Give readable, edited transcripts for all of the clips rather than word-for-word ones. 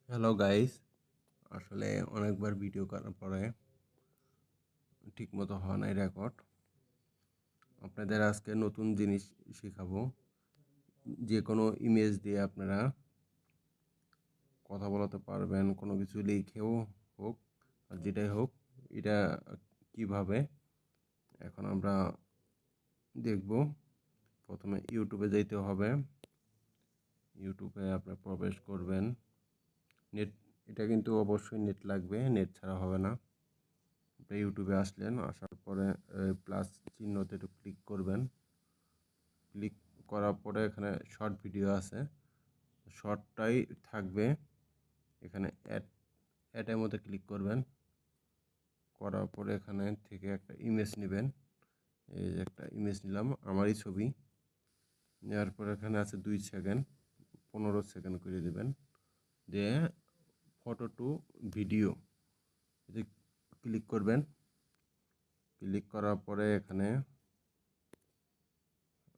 Hello guys, আসলে অনেকবার video করার পরে ঠিকমতো হয় নাই রেকর্ড। আপনাদের আজকে নতুন জিনিস শেখাবো। যে কোনো ইমেজ দিয়ে আপনারা কথা বলাতে পারবেন, কোনো কিছু লিখেও হোক আর যেটাই হোক। এটা কিভাবে এখন আমরা দেখব। প্রথমে ইউটিউবে যাইতে হবে। ইউটিউবে আপনারা প্রবেশ করবেন। নেট, এটা কিন্তু অবশ্যই নেট লাগবে, নেট ছাড়া হবে না। ইউটিউবে আসলেন, আসার পরে প্লাস চিহ্নতে একটু ক্লিক করবেন। ক্লিক করার পরে এখানে শর্ট ভিডিও আছে, শর্টটাই থাকবে। এখানে অ্যাডের মধ্যে ক্লিক করবেন। করার পরে এখানে থেকে একটা ইমেজ নেবেন। এই যে একটা ইমেজ নিলাম, আমারই ছবি। নেওয়ার পর এখানে আছে 2 সেকেন্ড, 15 সেকেন্ড করে দেবেন। দিয়ে ফটো টু ভিডিও এতে ক্লিক করবেন। ক্লিক করার পরে এখানে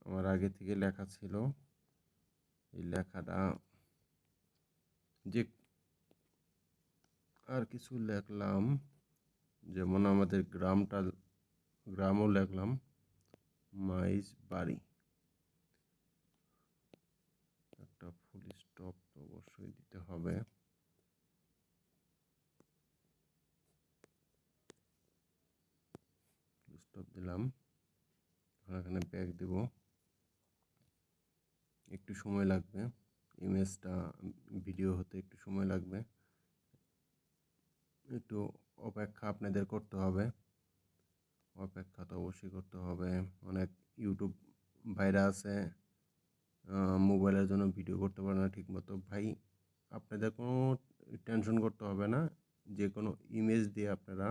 আমার আগে থেকে লেখা ছিল, এই লেখাটা যে আর কিছু লেখলাম, যেমন আমাদের গ্রামও লেখলাম, মাইজ বাড়ি। একটা ফুল স্টপ তো অবশ্যই দিতে হবে। ফুল স্টপ দিলাম। এখানে ব্যাক দেব, একটু সময় লাগবে। ইমেজটা ভিডিও হতে একটু সময় লাগবে, একটু অপেক্ষা আপনাদের করতে হবে। অপেক্ষা তো অবশ্যই করতে হবে। অনেক ইউটিউব ভাইরা আছে মোবাইলের জন্য ভিডিও করতে পারে না ঠিকমতো। ভাই, আপনাদের কোনো টেনশন করতে হবে না। যে কোনো ইমেজ দিয়ে আপনারা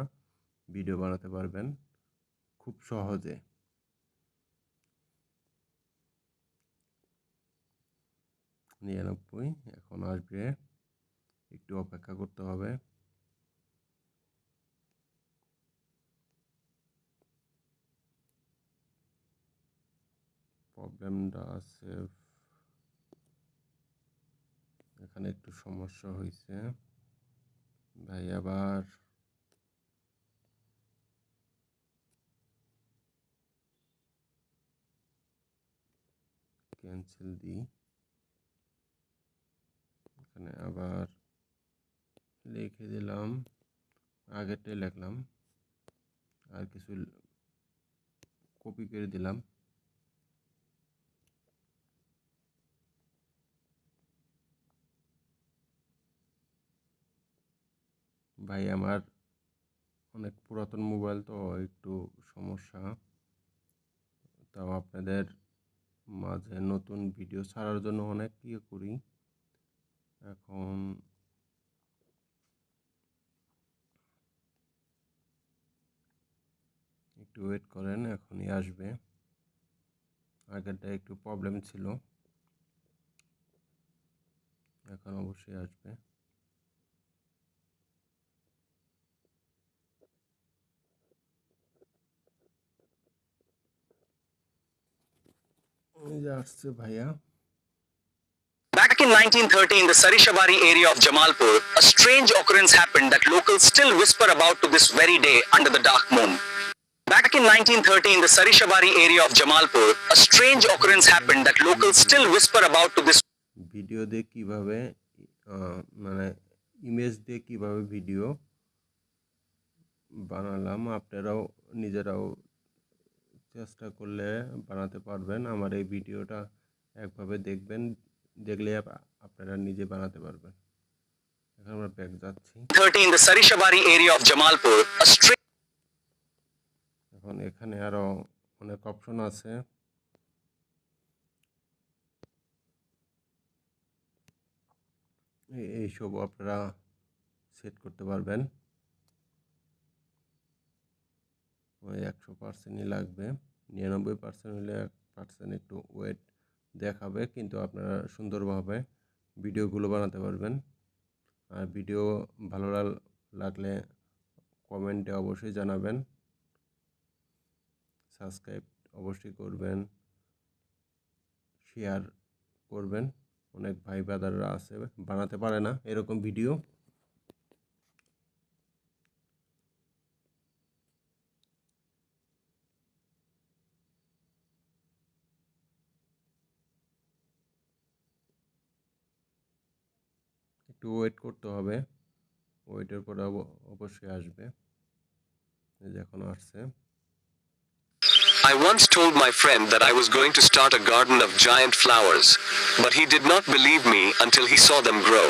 ভিডিও বানাতে পারবেন খুব সহজে। 99 এখন আসবে, একটু অপেক্ষা করতে হবে। প্রবলেমটা আছে, এখানে একটু সমস্যা হয়েছে ভাই। আবার ক্যান্সেল দিই। এখানে আবার লিখে দিলাম, আগেরটাই লিখলাম, আর কিছু কপি করে দিলাম। ভাই, আমার অনেক পুরাতন মোবাইল তো একটু সমস্যা, তাও আপনাদের মাঝে নতুন ভিডিও ছাড়ার জন্য অনেক করি। এখন একটু ওয়েট করেন, এখনই আসবে। আগেরটা একটু প্রবলেম ছিল, এখন অবশ্যই আসবে। এই যে আসছে ভাইয়া। Back in 1930, in the Sarishabari area of Jamalpur, a strange occurrence happened that locals still whisper about to this very day under the dark moon. Back in 1930, in the Sarishabari area of Jamalpur, a strange occurrence happened that locals still whisper about to this. Video দিয়ে কিভাবে মানে image দিয়ে কিভাবে video বানালাম, আপনারাও নিজেরাও চেষ্টা করলে বানাতে পারবেন। আমার এই ভিডিওটা একভাবে দেখবেন, দেখলে আপনারা নিজে বানাতে পারবেন। এখন আমরা ব্যাক যাচ্ছি। 30 in the Sarishabari area of Jamalpur, a strange. এখন এখানে আরো অনেক অপশন আছে। এইসব আপনারা সেট করতে পারবেন। ওই 100%ই লাগবে, 99% হলে 1% একটু ওয়েট দেখাবে, কিন্তু আপনারা সুন্দরভাবে ভিডিওগুলো বানাতে পারবেন। আর ভিডিও ভালো লাগলে কমেন্টে অবশ্যই জানাবেন। সাবস্ক্রাইব অবশ্যই করবেন, শেয়ার করবেন। অনেক ভাই ব্রাদাররা আছে বানাতে পারে না এরকম ভিডিও। একটু ওয়েট করতে হবে, ওয়েটের পরে অবশ্যই আসবে। এই যে এখন আসছে। I once told my friend that I was going to start a garden of giant flowers, but he did not believe me until he saw them grow.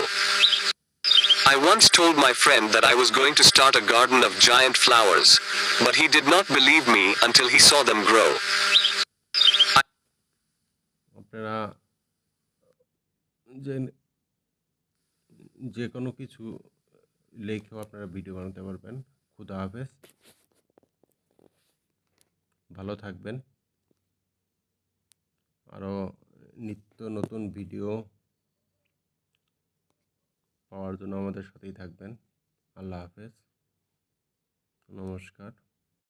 I once told my friend that I was going to start a garden of giant flowers, but he did not believe me until he saw them grow. আপনারা যে কোনো কিছু লেখেও আপনারা video বানাতে পারবেন। খুদা হাফেজ, ভালো থাকবেন। আরও নিত্য নতুন ভিডিও পাওয়ার জন্য আমাদের সাথেই থাকবেন। আল্লাহ হাফেজ, নমস্কার।